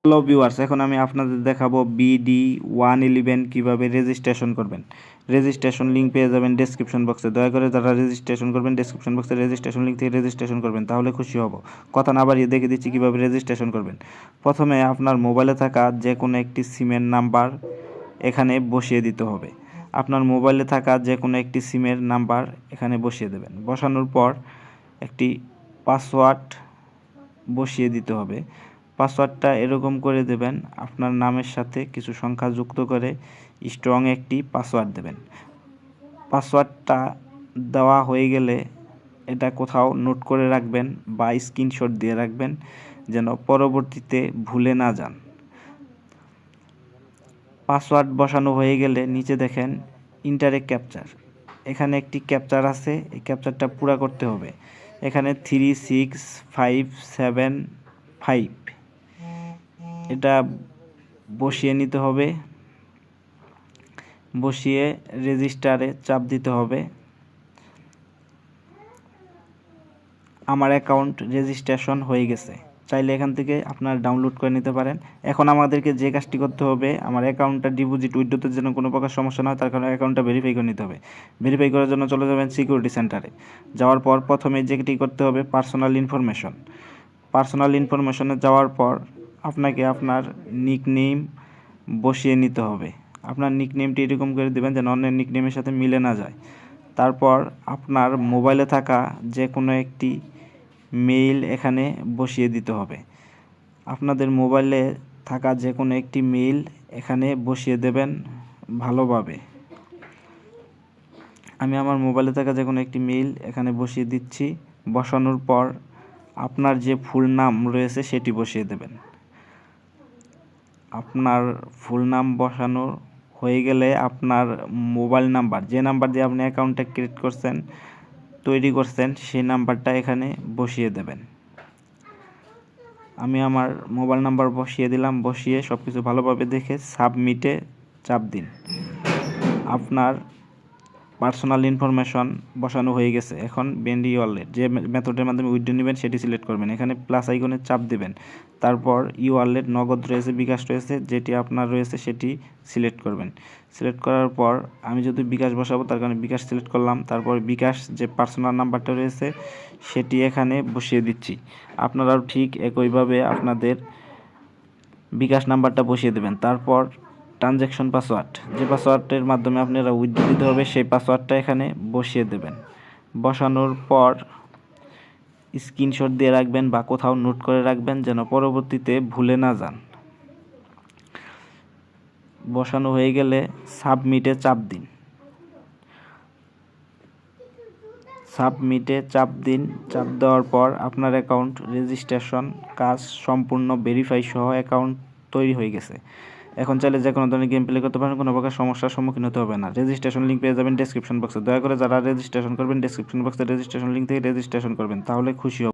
Hello viewers, এখন আমি আপনাদের দেখাবো BD111 কিভাবে রেজিস্ট্রেশন করবেন। রেজিস্ট্রেশন লিঙ্ক পেয়ে যাবেন ডেসক্রিপশন বক্সে। দয়া করে যারা রেজিস্ট্রেশন করবেন ডেসক্রিপশন বক্সে রেজিস্ট্রেশন লিঙ্ক থেকে রেজিস্ট্রেশন করবেন, তাহলে খুশি হব। কথা না বাড়িয়ে দেখে দিচ্ছি কিভাবে রেজিস্ট্রেশন করবেন। প্রথমে আপনার মোবাইলে থাকা যে কোনো একটি সিমের নাম্বার এখানে বসিয়ে দিতে হবে। আপনার মোবাইলে থাকা যে কোনো একটি সিমের নাম্বার এখানে বসিয়ে দেবেন। বসানোর পর একটি পাসওয়ার্ড বসিয়ে দিতে হবে। পাসওয়ার্ডটা এরকম করে দেবেন, আপনার নামের সাথে কিছু সংখ্যা যুক্ত করে স্ট্রং একটি পাসওয়ার্ড দেবেন। পাসওয়ার্ডটা দেওয়া হয়ে গেলে এটা কোথাও নোট করে রাখবেন বা স্ক্রিনশট দিয়ে রাখবেন, যেন পরবর্তীতে ভুলে না যান। পাসওয়ার্ড বসানো হয়ে গেলে নিচে দেখেন ইন্টার এ ক্যাপচার, এখানে একটি ক্যাপচার আছে, এই ক্যাপচারটা পুরা করতে হবে। এখানে 36575 এটা বসিয়ে নিতে হবে। বসিয়ে রেজিস্টারে চাপ দিতে হবে। আমার অ্যাকাউন্ট রেজিস্ট্রেশন হয়ে গেছে। চাইলে এখান থেকে আপনারা ডাউনলোড করে নিতে পারেন। এখন আমাদেরকে যে কাজটি করতে হবে, আমার অ্যাকাউন্টটা ডিপোজিট উইথড্রোতে যেন কোনো প্রকার সমস্যা না হয়, তার কারণে অ্যাকাউন্টটা ভেরিফাই করে নিতে হবে। ভেরিফাই করার জন্য চলে যাবেন সিকিউরিটি সেন্টারে। যাওয়ার পর প্রথমে যেটি করতে হবে পার্সোনাল ইনফরমেশন। পার্সোনাল ইনফরমেশনে যাওয়ার পর আপনাকে আপনার নিকনেম বসিয়ে নিতে হবে। আপনার নিকনেমটি এরকম করে দেবেন যেন অন্যের নিকনেমের সাথে মিলে না যায়। তারপর আপনার মোবাইলে থাকা যে কোনো একটি মেইল এখানে বসিয়ে দিতে হবে। আপনাদের মোবাইলে থাকা যে কোনো একটি মেইল এখানে বসিয়ে দেবেন ভালোভাবে। আমি আমার মোবাইলে থাকা যে কোনো একটি মেইল এখানে বসিয়ে দিচ্ছি। বসানোর পর আপনার যে ফুল নাম রয়েছে সেটি বসিয়ে দেবেন। আপনার ফুল নাম বসানো হয়ে গেলে আপনার মোবাইল নাম্বার, যে নাম্বার দিয়ে আপনি অ্যাকাউন্টটা ক্রিয়েট করছেন, তৈরি করছেন, সেই নাম্বারটা এখানে বসিয়ে দেবেন। আমি আমার মোবাইল নাম্বার বসিয়ে দিলাম। বসিয়ে সব কিছু ভালোভাবে দেখে সাবমিটে চাপ দিন। আপনার পার্সোনাল ইনফরমেশন বসানো হয়ে গেছে। এখন BNB ওয়ালেট যে মেথডের মাধ্যমে উইথড্র নেবেন সেটি সিলেক্ট করবেন। এখানে প্লাস আইকনে চাপ দেবেন। তারপর ওয়ালেট, নগদ রয়েছে, বিকাশ রয়েছে, যেটি আপনার রয়েছে সেটি সিলেক্ট করবেন। সিলেক্ট করার পর আমি যদি বিকাশ বসাবো, তার কারণে বিকাশ সিলেক্ট করলাম। তারপর বিকাশ যে পার্সোনাল নাম্বারটা রয়েছে সেটি এখানে বসিয়ে দিচ্ছি। আপনারাও ঠিক একইভাবে আপনাদের বিকাশ নাম্বারটা বসিয়ে দেবেন। তারপর ট্রানজ্যাকশন পাসওয়ার্ড, যে পাসওয়ার্ডের মাধ্যমে আপনারা উইথড্র দিতে হবে, সেই পাসওয়ার্ডটা এখানে বসিয়ে দেবেন। বসানোর পর স্ক্রিনশট দিয়ে রাখবেন বা কোথাও নোট করে রাখবেন যেন পরবর্তীতে ভুলে না যান। বসানো হয়ে গেলে সাবমিটে চাপ দিন। সাবমিটে চাপ দিন। চাপ দেওয়ার পর আপনার অ্যাকাউন্ট রেজিস্ট্রেশন কাজ সম্পূর্ণ, ভেরিফাই সহ অ্যাকাউন্ট তৈরি হয়ে গেছে। এখন চাইলে যে কোনো ধরনের গেম প্লে করতে পারেন, কোনো প্রকার সমস্যার সম্মুখীন হতে হবে না। রেজিস্ট্রেশন লিঙ্ক পেয়ে যাবেন ডেসক্রিপশন বক্সে। দয়া করে যারা রেজিস্ট্রেশন করবেন ডেসক্রিপশন বক্সে রেজিস্ট্রেশন লিঙ্ক থেকে রেজিস্ট্রেশন করবেন, তাহলে খুশি হব।